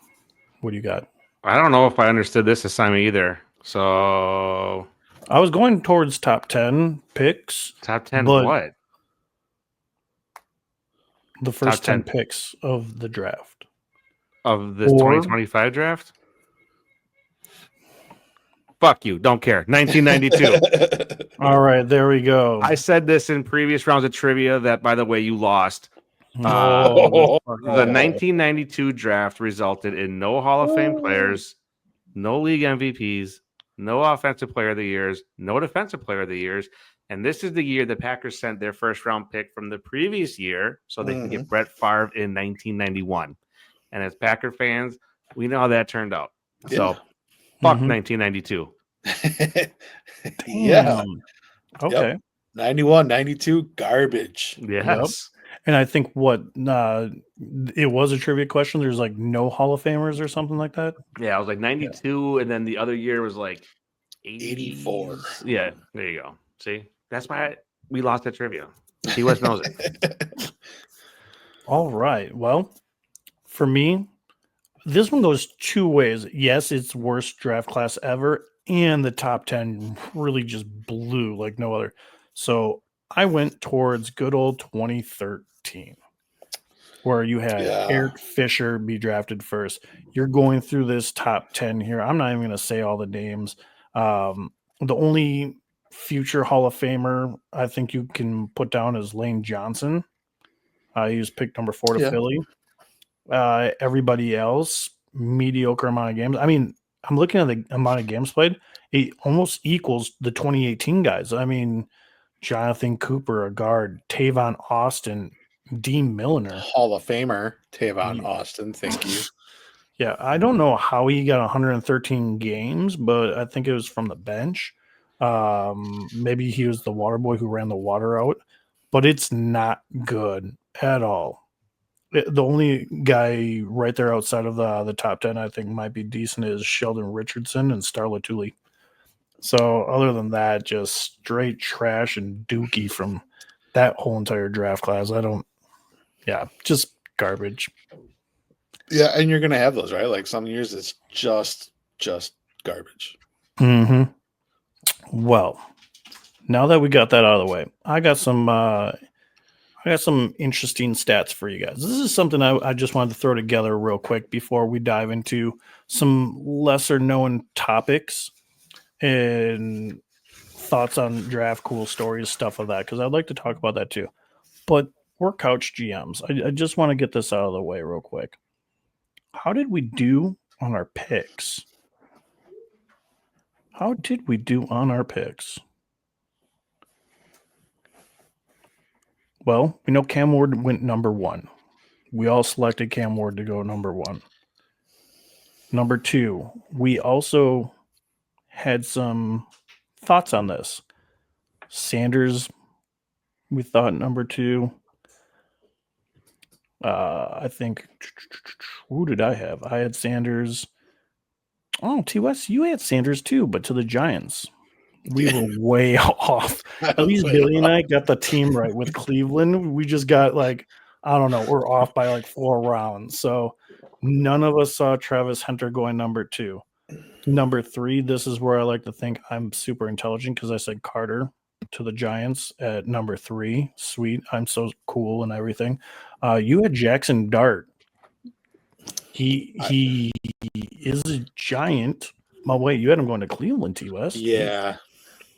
What do you got? I don't know if I understood this assignment either. So I was going towards top 10 picks, top 10 But- what? the first Top 10 10. picks of the draft. Of this Or- 2025 draft? Fuck you. Don't care. 1992. All right, there we go. I said this in previous rounds of trivia that, by the way, you lost. Oh, The 1992 draft resulted in no Hall of Fame players, no league MVPs, no offensive player of the years, no defensive player of the years. And this is the year the Packers sent their first round pick from the previous year so they can get Brett Favre in 1991. And as Packer fans, we know how that turned out. So fuck Mhm. 1992. Yeah. Damn. Okay. Yep. 91, 92, garbage. Yes. And I think it was a trivia question. There's like no Hall of Famers or something like that. Yeah, I was like 92, and then the other year was like 84. Yeah, there you go. See, that's why we lost that trivia. He West knows it. All right. Well, for me, this one goes 2 ways. Yes, it's worst draft class ever, and the top 10 really just blew like no other. So I went towards good old 2013, where you had Eric Fisher be drafted first. You're going through this top 10 here. I'm not even going to say all the names. The only future Hall of Famer I think you can put down is Lane Johnson. He was picked number 4 to Philly. Everybody else, mediocre amount of games. I mean, I'm looking at the amount of games played. It almost equals the 2018 guys. I mean, Jonathan Cooper, a guard, Tavon Austin, Dean Milliner. Hall of Famer Tavon Ye- Austin. Thank you. Yeah, I don't know how he got 113 games, but I think it was from the bench. Maybe he was the water boy who ran the water out, but it's not good at all. The only guy right there outside of the top 10 I think might be decent is Sheldon Richardson and Starla Tooley. So other than that, just straight trash and dookie from that whole entire draft class. Just garbage. Yeah, and you're gonna have those, right? Like some years it's just garbage. Mm-hmm. Well, now that we got that out of the way, I got some interesting stats for you guys. This is something I just wanted to throw together real quick before we dive into some lesser known topics and thoughts on draft, cool stories, stuff like that, because I'd like to talk about that too. But we're couch GMs. I just want to get this out of the way real quick. How did we do on our picks? How did we do on our picks? Well, we know Cam Ward went number 1. We all selected Cam Ward to go number 1. Number 2, we also had some thoughts on this. Sanders, we thought number 2. I think, who did I have? I had Sanders. Oh, T. West, you had Sanders too, but to the Giants. We were way off. At least Billy and I got the team right with Cleveland. We just got I don't know, we're off by 4 rounds. So none of us saw Travis Hunter going number 2. Number 3, this is where I like to think I'm super intelligent because I said Carter to the Giants at number 3. Sweet. I'm so cool and everything. You had Jackson Dart. He is a Giant. Oh, wait, you had him going to Cleveland, T. West. Yeah.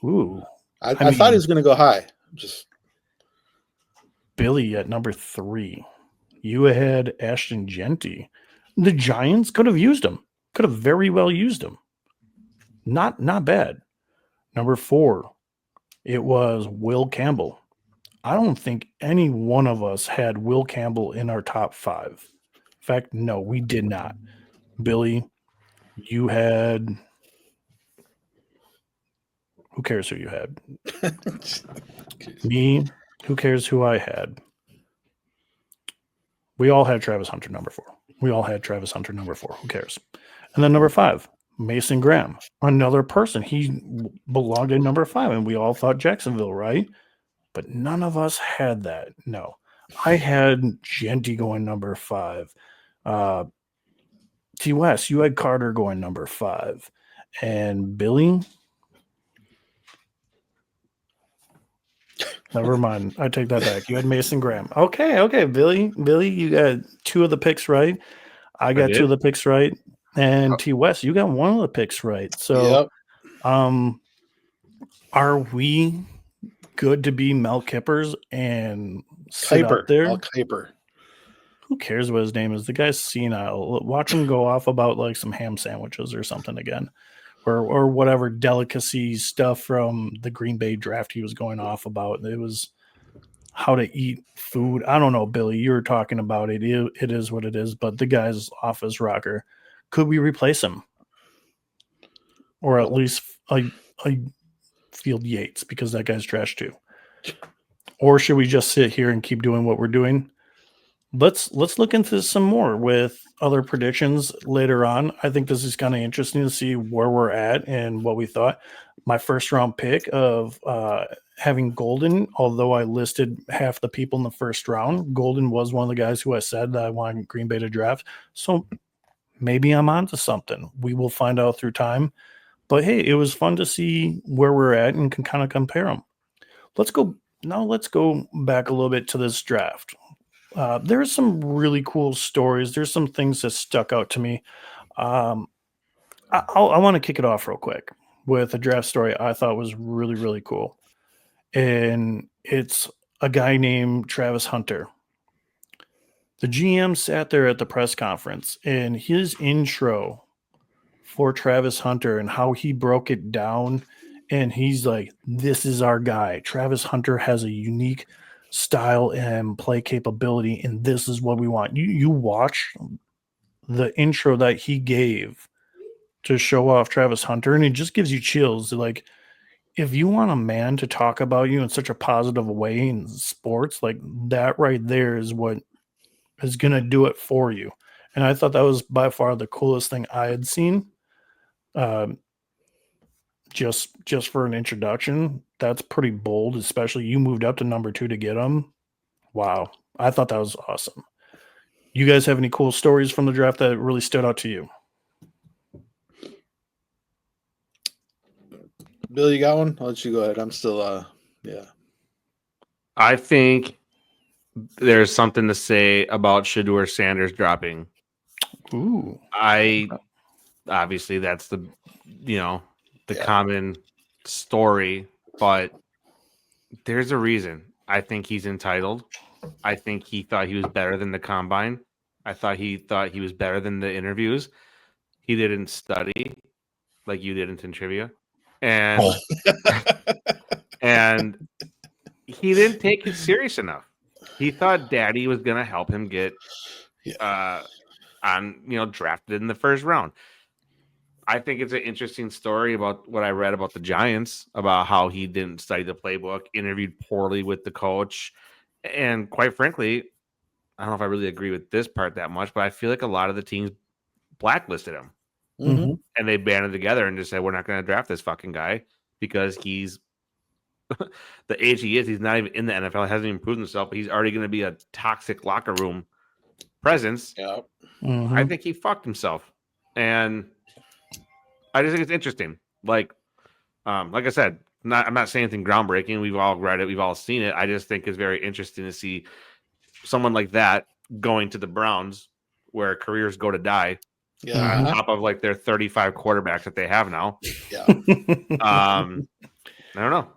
Ooh. I thought he was gonna go high. Just Billy at number 3. You had Ashton Genty. The Giants could have used him. Could have very well used him. Not bad. Number 4. It was Will Campbell. I don't think any one of us had Will Campbell in our top 5. In fact, no, we did not. Billy, you had... Who cares who you had? Me, who cares who I had? We all had Travis Hunter number 4. Who cares? And then number 5, Mason Graham, another person. He belonged in number 5, and we all thought Jacksonville, right? But none of us had that. No. I had Genty going number 5. T. West, you had Carter going number 5. And Billy... Never mind. I take that back. You had Mason Graham. Okay, Billy. Billy, you got 2 of the picks right. I got 2 of the picks right. And T. West, you got 1 of the picks right. So are we good to be Mel Kippers and sit out there? Mel Kiper. Who cares what his name is? The guy's senile. Watch him go off about some ham sandwiches or something again. Or whatever delicacy stuff from the Green Bay draft he was going off about. It was how to eat food. I don't know, Billy. You were talking about it. It is what it is. But the guy's off his rocker. Could we replace him? Or at least a Field Yates, because that guy's trash too. Or should we just sit here and keep doing what we're doing? Let's look into some more with other predictions later on. I think this is kind of interesting to see where we're at and what we thought. My first round pick of having Golden, although I listed half the people in the first round, Golden was one of the guys who I said that I wanted Green Bay to draft. So maybe I'm onto something. We will find out through time. But hey, it was fun to see where we're at and can kind of compare them. Let's go back a little bit to this draft. There's some really cool stories. There's some things that stuck out to me. I want to kick it off real quick with a draft story I thought was really, really cool. And it's a guy named Travis Hunter. The GM sat there at the press conference, and his intro for Travis Hunter and how he broke it down and he's like, this is our guy. Travis Hunter has a unique style and play capability, and this is what we want. You watch the intro that he gave to show off Travis Hunter, and it just gives you chills. Like, if you want a man to talk about you in such a positive way in sports, like that right there is what is going to do it for you. And I thought that was by far the coolest thing I had seen. Um, just for an introduction, that's pretty bold, especially you moved up to number 2 to get him. Wow. I thought that was awesome. You guys have any cool stories from the draft that really stood out to you? Bill, you got one? I'll let you go ahead. I'm still, yeah. I think there's something to say about Shedeur Sanders dropping. Ooh. Obviously that's the common story, but there's a reason. I think he's entitled. I think he thought he was better than the combine. I thought he was better than the interviews. He didn't study like you didn't in trivia. And and he didn't take it serious enough. He thought Daddy was going to help him get drafted in the first round. I think it's an interesting story about what I read about the Giants, about how he didn't study the playbook, interviewed poorly with the coach. And quite frankly, I don't know if I really agree with this part that much, but I feel like a lot of the teams blacklisted him. Mm-hmm. And they banded together and just said, we're not going to draft this fucking guy because he's the age he is. He's not even in the NFL. He hasn't even proven himself, but he's already going to be a toxic locker room presence. Yeah. Mm-hmm. I think he fucked himself. And I just think it's interesting. Like I said, I'm not saying anything groundbreaking. We've all read it. We've all seen it. I just think it's very interesting to see someone like that going to the Browns where careers go to die. Yeah. On top of like their 35 quarterbacks that they have now. Yeah. I don't know.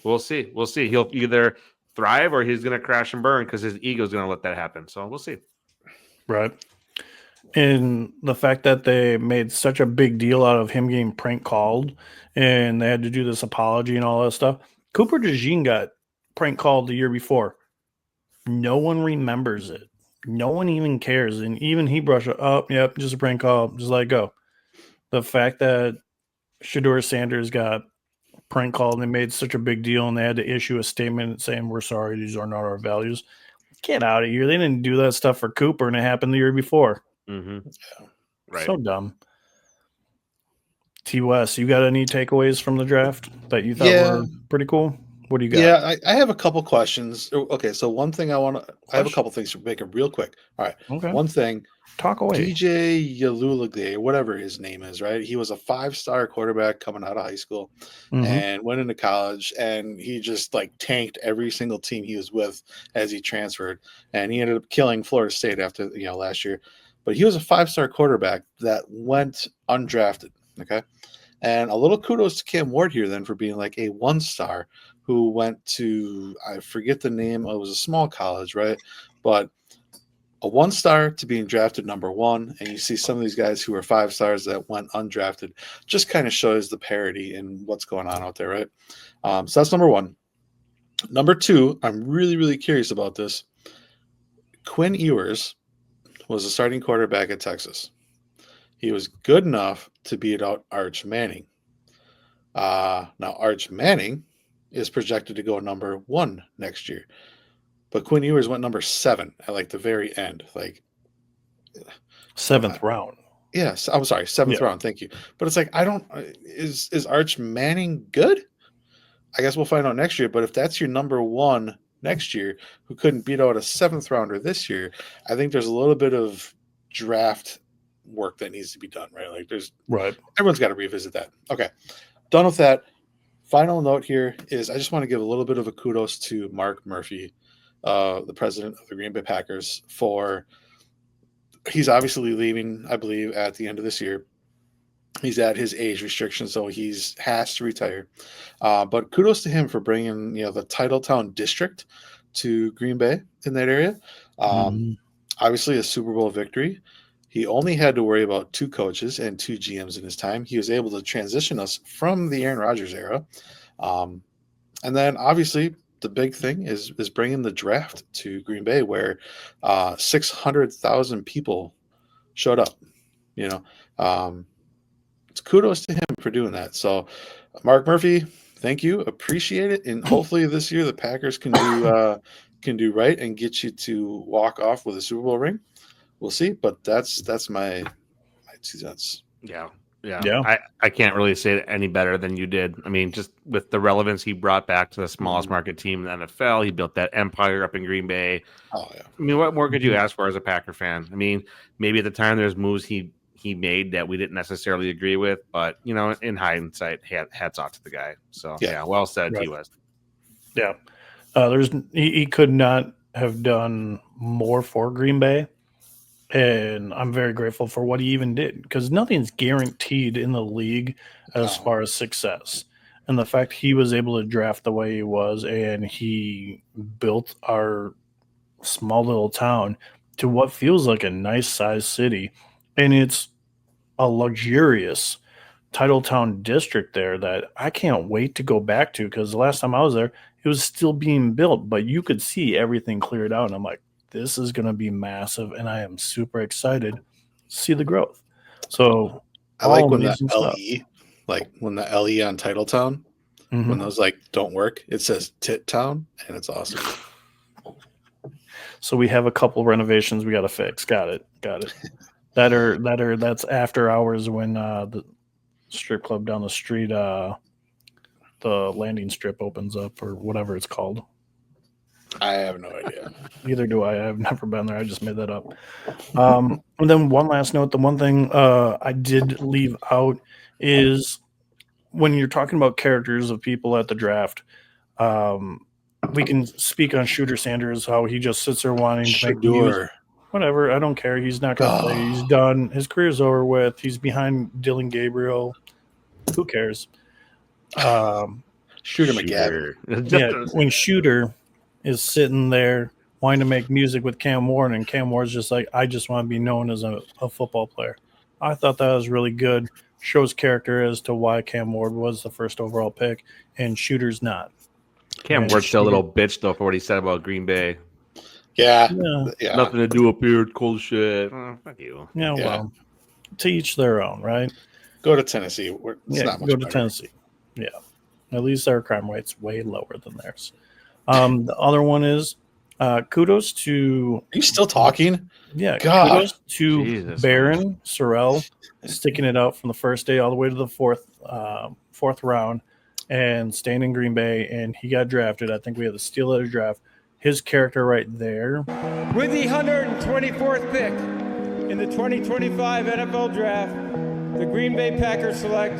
We'll see. He'll either thrive or he's going to crash and burn because his ego is going to let that happen. So we'll see. Right. And the fact that they made such a big deal out of him getting prank called and they had to do this apology and all that stuff. Cooper DeJean got prank called the year before. No one remembers it. No one even cares. And even he brushed it up. Yep, just a prank call. Just let it go. The fact that Shedeur Sanders got prank called and they made such a big deal and they had to issue a statement saying, we're sorry, these are not our values. Get out of here. They didn't do that stuff for Cooper and it happened the year before. Mm-hmm. Yeah. Right. So dumb. T. West, you got any takeaways from the draft that you thought were pretty cool? What do you got? Yeah, I have a couple questions. Okay, so one thing I have a couple things to make it real quick. All right. Okay. One thing. Talk away. DJ Yalulagay, whatever his name is, right? He was a 5-star quarterback coming out of high school and went into college, and he just like tanked every single team he was with as he transferred, and he ended up killing Florida State after last year. But he was a 5-star quarterback that went undrafted. Okay. And a little kudos to Cam Ward here then for being like a 1-star who went to, I forget the name, it was a small college, right? But a 1-star to being drafted number 1, and you see some of these guys who are 5 stars that went undrafted, just kind of shows the parity in what's going on out there, right? So that's number 1. Number 2, I'm really, really curious about this. Quinn Ewers was a starting quarterback at Texas. He was good enough to beat out Arch Manning. Now, Arch Manning is projected to go number 1 next year. But Quinn Ewers went number 7 at like the very end. Like 7th round. Yes, I'm sorry, 7th round. Thank you. But it's like, is Arch Manning good? I guess we'll find out next year. But if that's your number 1 next year, who couldn't beat out a 7th rounder this year, I think there's a little bit of draft work that needs to be done, right? Like everyone's got to revisit that. Okay. Done with that. Final note here is I just want to give a little bit of a kudos to Mark Murphy, the president of the Green Bay Packers, he's obviously leaving, I believe, at the end of this year. He's at his age restriction, so has to retire. But kudos to him for bringing, the Titletown district to Green Bay in that area. Obviously a Super Bowl victory. He only had to worry about 2 coaches and 2 GMs in his time. He was able to transition us from the Aaron Rodgers era. And then obviously the big thing is bringing the draft to Green Bay, where 600,000 people showed up. It's kudos to him for doing that. So, Mark Murphy, thank you, appreciate it, and hopefully this year the Packers can do right and get you to walk off with a Super Bowl ring. We'll see, but that's my 2 cents. Yeah. I can't really say it any better than you did. I mean, just with the relevance he brought back to the smallest market team in the NFL, he built that empire up in Green Bay. Oh yeah. I mean, what more could you ask for as a Packer fan? I mean, maybe at the time there's moves he made that we didn't necessarily agree with, but in hindsight, hats off to the guy. So yeah, well said, right. T West. Yeah, he could not have done more for Green Bay. And I'm very grateful for what he even did, because nothing's guaranteed in the league as far as success. And the fact he was able to draft the way he was, and he built our small little town to what feels like a nice sized city. And it's a luxurious title town district there that I can't wait to go back to, because the last time I was there, it was still being built, but you could see everything cleared out. And I'm like, this is going to be massive, and I am super excited to see the growth. So I like when the amazing stuff. LE, like when the LE on Titletown, when those don't work, it says Tit Town, and it's awesome. So we have a couple renovations we got to fix. Got it. That's after hours when the strip club down the street, the landing strip opens up, or whatever it's called. I have no idea. Neither do I. I've never been there. I just made that up. And then one last note, the one thing I did leave out is when you're talking about characters of people at the draft, we can speak on Shooter Sanders, how he just sits there wanting to make music. Whatever. I don't care. He's not going to play. He's done. His career's over with. He's behind Dylan Gabriel. Who cares? Shooter McGavin. Yeah, when Shooter is sitting there wanting to make music with Cam Ward, and Cam Ward's just like, I just want to be known as a football player. I thought that was really good. Shows character as to why Cam Ward was the first overall pick, and Shooter's not. Cam Ward's still a little bitch, though, for what he said about Green Bay. Yeah. Nothing to do up here, cold shit. Fuck you. Yeah, well, to each their own, right? Go to Tennessee. Go to Tennessee. Yeah. At least our crime rate's way lower than theirs. The other one is kudos to... Are you still talking? Yeah. God. Kudos to Baron Sorrell sticking it out from the first day all the way to the fourth round and staying in Green Bay, and he got drafted. I think we had the steal of the draft. His character right there. With the 124th pick in the 2025 NFL Draft, the Green Bay Packers select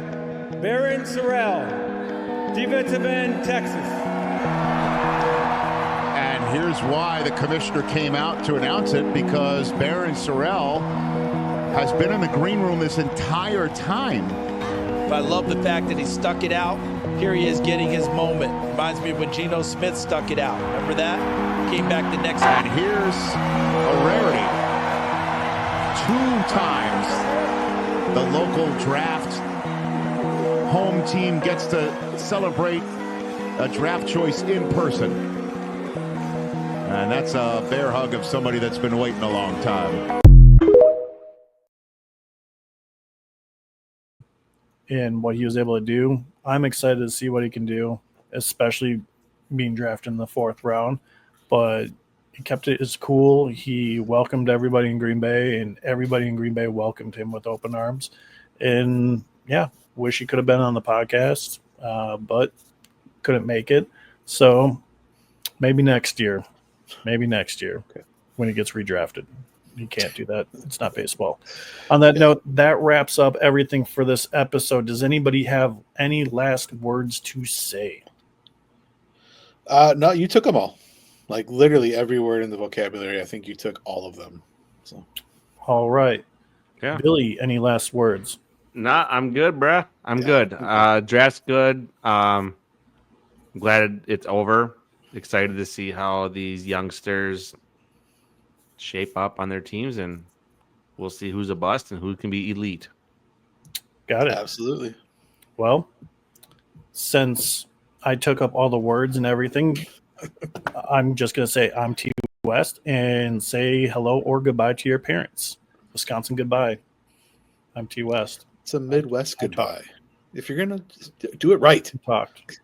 Baron Sorrell, defensive end, Texas. And here's why the commissioner came out to announce it, because Baron Sorrell has been in the green room this entire time. I love the fact that he stuck it out. Here he is getting his moment. Reminds me of when Geno Smith stuck it out. Remember that? Came back the next And here's a rarity. 2 times the local draft home team gets to celebrate a draft choice in person. And that's a bear hug of somebody that's been waiting a long time. And what he was able to do, I'm excited to see what he can do, especially being drafted in the 4th round. But he kept it as cool. He welcomed everybody in Green Bay, and everybody in Green Bay welcomed him with open arms. And yeah, wish he could have been on the podcast, but couldn't make it. So maybe next year. When he gets redrafted. You can't do that. It's not baseball. On that note, that wraps up everything for this episode. Does anybody have any last words to say? No, you took them all. Like literally every word in the vocabulary. I think you took all of them. So, all right. Yeah. Billy, any last words? Nah, I'm good, bruh. I'm good. Draft's good. Glad it's over. Excited to see how these youngsters shape up on their teams, and we'll see who's a bust and who can be elite. Got it. Absolutely. Well, since I took up all the words and everything, I'm just going to say I'm T West and say hello or goodbye to your parents. Wisconsin, goodbye. I'm T West. It's a Midwest I goodbye. talked. If you're going to do it right. Talked.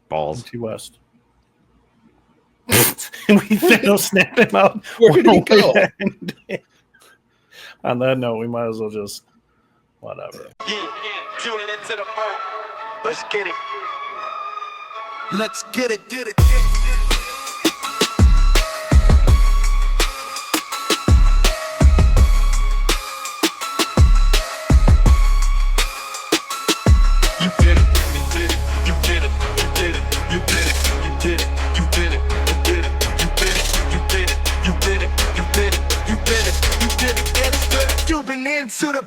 Balls. I'm T West. We no snap him out. Where did he go? On that note, we might as well just whatever. Tuning into the Burp. Let's get it. Let's get it, get it. You did it, you did it, you did it, you did it, you did it, you did it, you did it, you did it, you did it, you did it, you did it, you did it, you did it, you did it, you did it. You've been into the